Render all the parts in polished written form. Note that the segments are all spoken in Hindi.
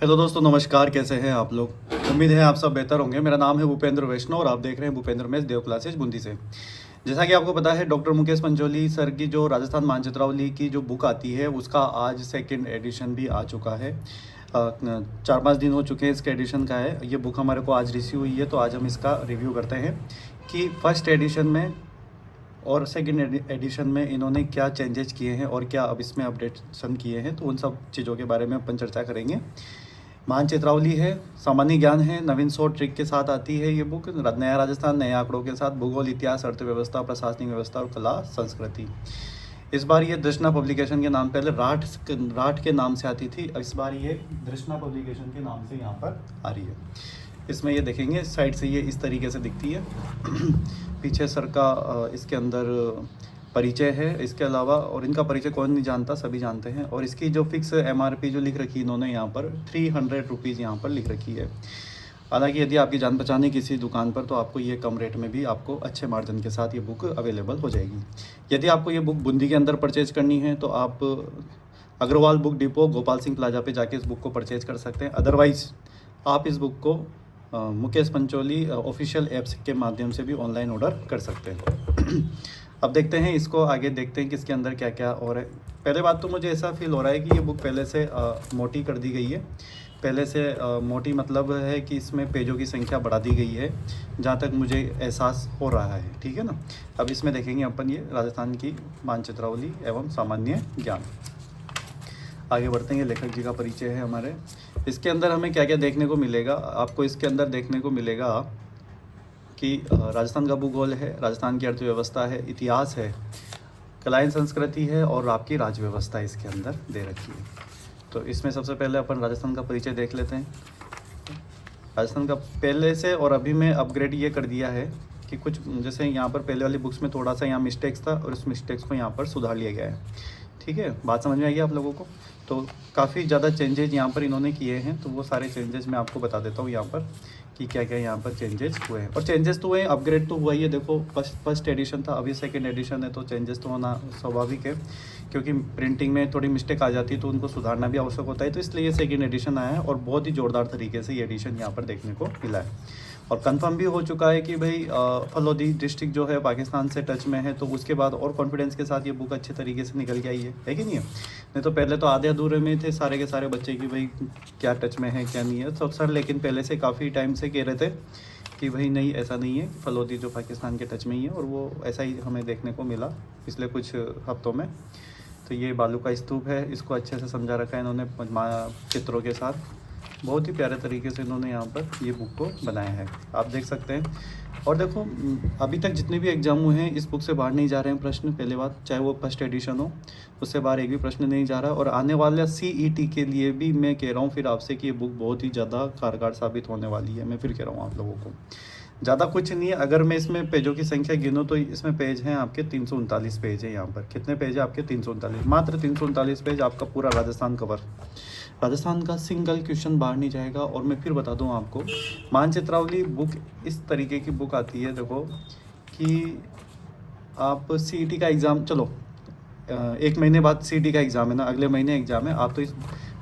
हेलो दोस्तों, नमस्कार। कैसे हैं आप लोग? उम्मीद है आप सब बेहतर होंगे। मेरा नाम है भूपेंद्र वैष्णव और आप देख रहे हैं भूपेंद्र मेस देव क्लासेज बूंदी से। जैसा कि आपको पता है, डॉक्टर मुकेश पंचोली सर की जो राजस्थान मानचित्रावली की जो बुक आती है उसका आज सेकंड एडिशन भी आ चुका है। 4-5 दिन हो चुके हैं इसके एडिशन का है। ये बुक हमारे को आज रिसीव हुई है, तो आज हम इसका रिव्यू करते हैं कि फर्स्ट एडिशन में और सेकंड एडिशन में इन्होंने क्या चेंजेस किए हैं और क्या अब इसमें अपडेशन किए हैं। तो उन सब चीज़ों के बारे में अपन चर्चा करेंगे। मानचित्रावली है, सामान्य ज्ञान है, नवीन शॉर्ट ट्रिक के साथ आती है ये बुक। नया राजस्थान नए आंकड़ों के साथ भूगोल, इतिहास, अर्थव्यवस्था, प्रशासनिक व्यवस्था और कला संस्कृति। इस बार ये दृष्णा पब्लिकेशन के नाम, पहले राठ के नाम से आती थी, इस बार ये दृष्णा पब्लिकेशन के नाम से यहाँ पर आ रही है। इसमें ये देखेंगे साइड से ये इस तरीके से दिखती है। पीछे सर का इसके अंदर परिचय है इसके अलावा, और इनका परिचय कौन नहीं जानता, सभी जानते हैं। और इसकी जो फिक्स MRP जो लिख रखी इन्होंने यहाँ पर 300 रुपीज़ यहाँ पर लिख रखी है। हालांकि यदि आपकी जान पहचान है किसी दुकान पर तो आपको ये कम रेट में भी आपको अच्छे मार्जिन के साथ ये बुक अवेलेबल हो जाएगी। यदि आपको ये बुक बूंदी के अंदर परचेज करनी है तो आप Agarwal book depot Gopal Singh plaza पे जाके इस बुक को परचेज कर सकते हैं। अदरवाइज़ आप इस बुक को मुकेश पंचोली ऑफिशियल ऐप्स के माध्यम से भी ऑनलाइन ऑर्डर कर सकते हैं। अब देखते हैं इसको, आगे देखते हैं कि इसके अंदर क्या क्या और है। पहले बात तो मुझे ऐसा फील हो रहा है कि ये बुक पहले से मोटी कर दी गई है। पहले से मोटी मतलब है कि इसमें पेजों की संख्या बढ़ा दी गई है, जहाँ तक मुझे एहसास हो रहा है। ठीक है ना। अब इसमें देखेंगे अपन ये राजस्थान की मानचित्रावली एवं सामान्य ज्ञान। आगे बढ़ते हैं। लेखक जी का परिचय है हमारे। इसके अंदर हमें क्या क्या देखने को मिलेगा, आपको इसके अंदर देखने को मिलेगा कि राजस्थान का भूगोल है, राजस्थान की अर्थव्यवस्था है, इतिहास है, कलाएं संस्कृति है और आपकी राज्य व्यवस्था इसके अंदर दे रखी है। तो इसमें सबसे पहले अपन राजस्थान का परिचय देख लेते हैं। राजस्थान का पहले से और अभी में अपग्रेड ये कर दिया है कि कुछ जैसे यहाँ पर पहले वाली बुक्स में थोड़ा सा यहाँ मिस्टेक्स था और इस मिस्टेक्स को यहाँ पर सुधार लिया गया है। ठीक है, बात समझ में आई आप लोगों को? तो काफ़ी ज़्यादा चेंजेज यहाँ पर इन्होंने किए हैं, तो वो सारे चेंजेस मैं आपको बता देता हूँ यहाँ पर कि क्या क्या यहाँ पर चेंजेस हुए हैं। और चेंजेस तो हुए हैं, अपग्रेड तो हुआ ही है। देखो फर्स्ट एडिशन था, अभी सेकंड एडिशन है, तो चेंजेस तो होना स्वाभाविक है, क्योंकि प्रिंटिंग में थोड़ी मिस्टेक आ जाती है तो उनको सुधारना भी आवश्यक होता है। तो इसलिए ये सेकंड एडिशन आया है और बहुत ही जोरदार तरीके से ये एडिशन यहाँ पर देखने को मिला है। और कंफर्म भी हो चुका है कि भाई फलोदी डिस्ट्रिक्ट जो है पाकिस्तान से टच में है, तो उसके बाद और कॉन्फिडेंस के साथ ये बुक अच्छे तरीके से निकल के आई है कि नहीं है? नहीं तो पहले तो आधे अधूरे में थे सारे के सारे बच्चे कि भाई क्या टच में है क्या नहीं है। तो सर लेकिन पहले से काफ़ी टाइम से कह रहे थे कि भाई नहीं, ऐसा नहीं है, फलोदी जो पाकिस्तान के टच में ही है, और वो ऐसा ही हमें देखने को मिला पिछले कुछ हफ्तों में। तो ये बालू का स्तूप है, इसको अच्छे से समझा रखा है इन्होंने चित्रों के साथ। बहुत ही प्यारे तरीके से इन्होंने यहाँ पर ये बुक को बनाया है, आप देख सकते हैं। और देखो अभी तक जितने भी एग्जाम हुए हैं इस बुक से बाहर नहीं जा रहे हैं प्रश्न। पहले बात, चाहे वो फर्स्ट एडिशन हो, उससे बाहर एक भी प्रश्न नहीं जा रहा है। और आने वाला CET के लिए भी मैं कह रहा हूँ फिर आपसे कि ये बुक बहुत ही ज़्यादा कारगर साबित होने वाली है। मैं फिर कह रहा हूँ आप लोगों को, ज़्यादा कुछ नहीं है। अगर मैं इसमें पेजों की संख्या गिनूँ तो इसमें पेज हैं आपके 339 पेज है। यहाँ पर कितने पेज है आपके? 339, मात्र 339 पेज, आपका पूरा राजस्थान कवर। राजस्थान का सिंगल क्वेश्चन बाहर नहीं जाएगा। और मैं फिर बता दूं आपको, मानचित्रावली बुक इस तरीके की बुक आती है देखो कि आप CET का एग्ज़ाम, चलो 1 महीने बाद CET का एग्ज़ाम है ना, अगले महीने एग्ज़ाम है, आप तो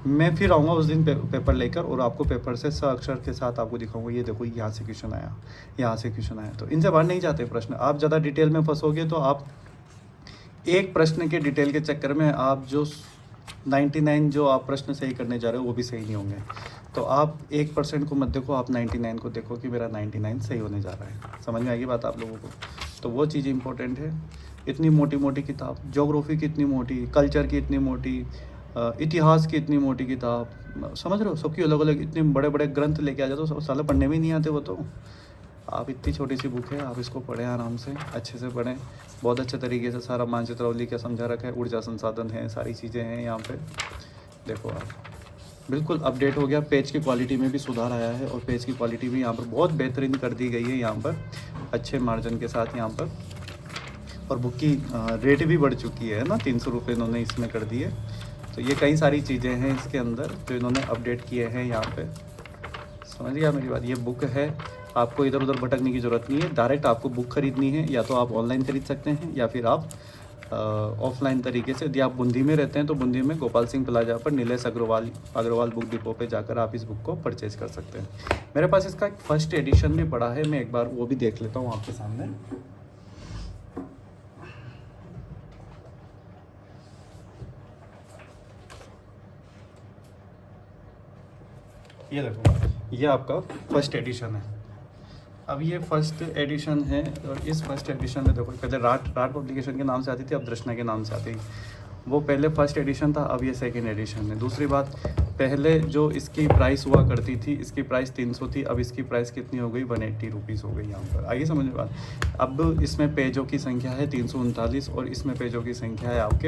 मैं फिर आऊँगा उस दिन पेपर लेकर और आपको पेपर से अक्षर के साथ आपको दिखाऊंगा, ये देखो यहाँ से क्वेश्चन आया, यहाँ से क्वेश्चन आया। तो इनसे बाहर नहीं जाते प्रश्न। आप ज़्यादा डिटेल में फंसोगे तो आप एक प्रश्न के डिटेल के चक्कर में आप जो 99 जो आप प्रश्न सही करने जा रहे हो वो भी सही नहीं होंगे। तो आप 1% को मत देखो, आप 99 को देखो कि मेरा 99 सही होने जा रहा है। समझ में आएगी बात आप लोगों को? तो वो चीज़ इंपॉर्टेंट है। इतनी मोटी मोटी किताब, ज्योग्राफी की इतनी मोटी, कल्चर की इतनी मोटी, इतिहास की इतनी मोटी किताब, समझ रहे हो? सबकी अलग अलग इतने बड़े बड़े ग्रंथ लेके आ जाते हो, साला पढ़ने में नहीं आते वो तो। आप इतनी छोटी सी बुक है, आप इसको पढ़ें आराम से, अच्छे से पढ़ें। बहुत अच्छे तरीके से सारा मानचित्रावली का समझा रखा है, ऊर्जा संसाधन है, सारी चीज़ें हैं यहाँ पे। देखो आप बिल्कुल अपडेट हो गया, पेज की क्वालिटी में भी सुधार आया है और पेज की क्वालिटी भी यहाँ पर बहुत बेहतरीन कर दी गई है यहाँ पर, अच्छे मार्जिन के साथ यहाँ पर। और बुक की रेट भी बढ़ चुकी है ना, 300 रुपये इन्होंने इसमें कर दिए। तो ये कई सारी चीज़ें हैं इसके अंदर जो इन्होंने अपडेट किए हैं यहाँ पे। समझ गया मेरी बात? ये बुक है, आपको इधर उधर भटकने की ज़रूरत नहीं है। डायरेक्ट आपको बुक खरीदनी है, या तो आप ऑनलाइन खरीद सकते हैं या फिर आप ऑफलाइन तरीके से। यदि आप बूंदी में रहते हैं तो बूंदी में गोपाल सिंह प्लाजा पर नीलेश अग्रवाल बुक डिपो पे जाकर आप इस बुक को परचेज कर सकते हैं। मेरे पास इसका एक फर्स्ट एडिशन भी पड़ा है, मैं एक बार वो भी देख लेता हूँ आपके सामने। ये देखो, ये आपका फर्स्ट एडिशन है। अब ये फर्स्ट एडिशन है और इस फर्स्ट एडिशन में देखो, पहले राट पब्लिकेशन के नाम से आती थी, अब दृष्णा के नाम से आती। वो पहले फर्स्ट एडिशन था, अब ये सेकेंड एडिशन है। दूसरी बात, पहले जो इसकी प्राइस हुआ करती थी, इसकी प्राइस 300 थी, अब इसकी प्राइस कितनी हो गई, 180 रुपीज़ हो गई यहाँ पर। आइए समझ में बात। अब इसमें पेजों की संख्या है 339 और इसमें पेजों की संख्या है आपके,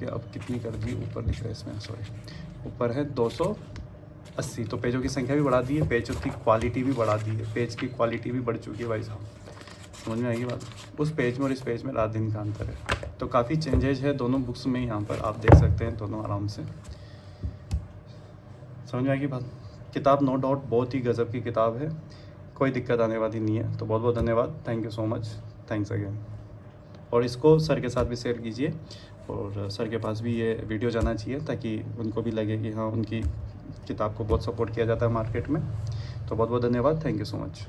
अब कितनी कर दी, ऊपर लिख रहे हैं इसमें, सॉरी, ऊपर है 280। तो पेजों की संख्या भी बढ़ा दी है, पेजों की क्वालिटी भी बढ़ा दी है, पेज की क्वालिटी भी बढ़ चुकी है भाई साहब। समझ में आएगी बात। उस पेज में और इस पेज में रात दिन का अंतर है, तो काफ़ी चेंजेज है दोनों बुक्स में। यहाँ पर आप देख सकते हैं दोनों आराम से, समझ में आएगी बात। किताब नो डाउट बहुत ही गज़ब की किताब है, कोई दिक्कत आने वाली नहीं है। तो बहुत बहुत धन्यवाद, thank you so much, thanks again. और इसको सर के साथ भी शेयर कीजिए और सर के पास भी ये वीडियो जाना चाहिए ताकि उनको भी लगे कि हाँ, उनकी किताब को बहुत सपोर्ट किया जाता है मार्केट में। तो बहुत बहुत धन्यवाद, थैंक यू सो मच।